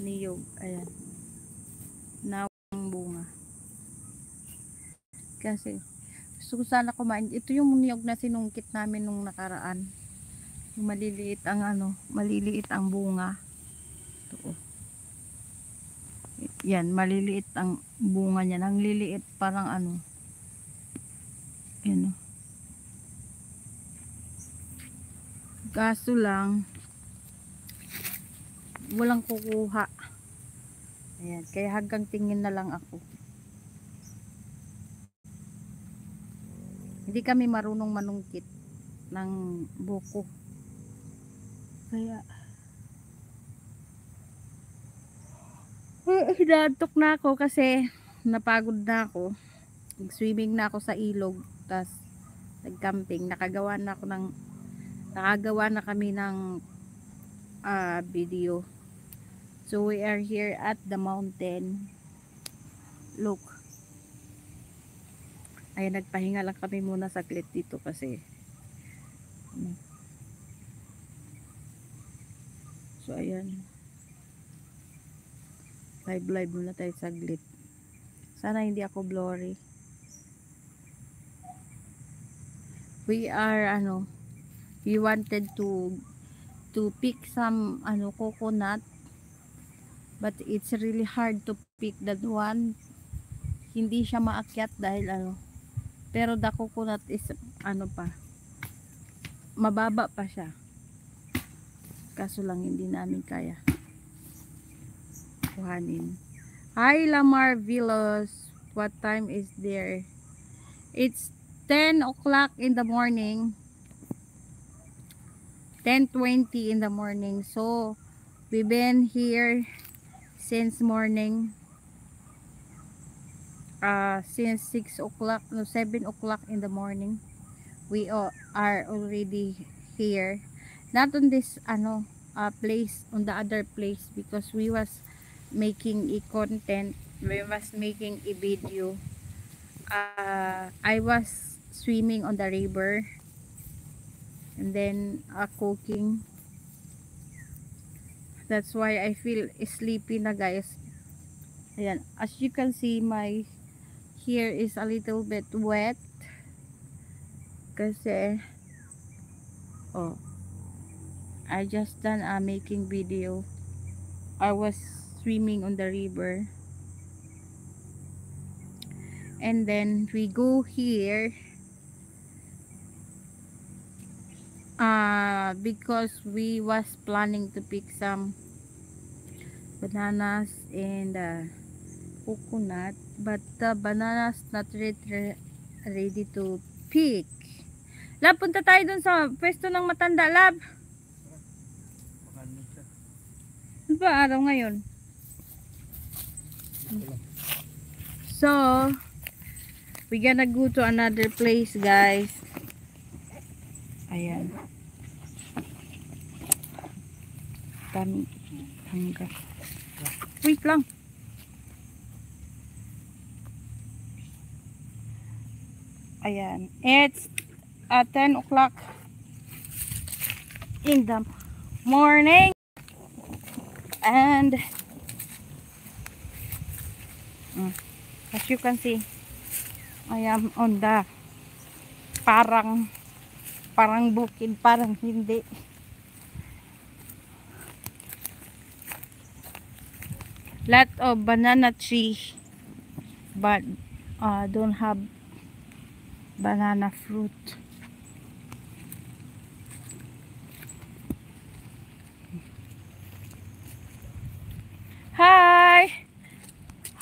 niyog. Ayan. Nawang bunga. Kasi gusto ko sana kumain. Ito yung niyog na sinungkit namin nung nakaraan. Yung maliliit ang maliliit ang bunga. Ito. Yan, maliliit ang bunga niya. Ang liliit parang yan. Kaso lang walang kukuha. Ayan, kaya hanggang tingin na lang ako. Hindi kami marunong manungkit ng buko. Kaya hinaantok na ako kasi napagod na ako. Nag-swimming na ako sa ilog, tas nag-camping. Nakagawa na kami ng video. So we are here at the mountain. Look. Ay, nagpahinga lang kami muna saglit dito kasi so ayan, live muna tayo saglit. Sana hindi ako blurry. We are we wanted to pick some coconut, but it's really hard to pick that one. Hindi siya maakyat dahil pero the coconut is mababa pa siya. Kaso lang hindi namin kaya kuhanin. Hi Lamar Villas, what time is there? It's 10 o'clock in the morning. 10:20 in the morning. So we've been here since morning. Since 6 o'clock, no, 7 o'clock in the morning. We are already here. Not on this place, on the other place, because we was making a content. We was making a video. I was swimming on the river, and then cooking. That's why I feel sleepy na, guys. Ayan, as you can see, my hair is a little bit wet kasi I just done making video. I was swimming on the river, and then we go here because we was planning to pick some bananas and coconut, but the bananas not ready to pick. Lab, punta tayo dun sa pwesto ng matanda, Lab. Ano ba araw ngayon? So we gonna go to another place, guys. Ayan, hanggang wait lang. Ayan, it's 10 o'clock in the morning, and as you can see, I am on the parang bukid, parang hindi. Lot of banana tree, but don't have banana fruit.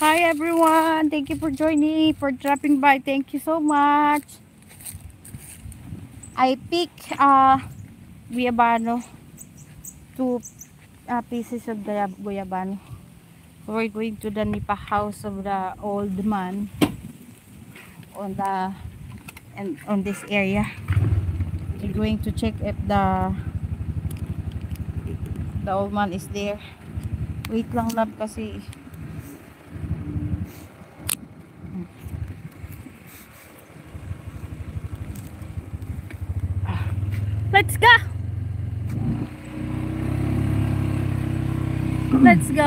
Hi everyone, thank you for joining, for dropping by. Thank you so much. I pick guyabano, 2 pieces of the guyabano. We're going to the nipa house of the old man on this area. We're going to check if the old man is there. Wait lang, Lab, kasi let's go.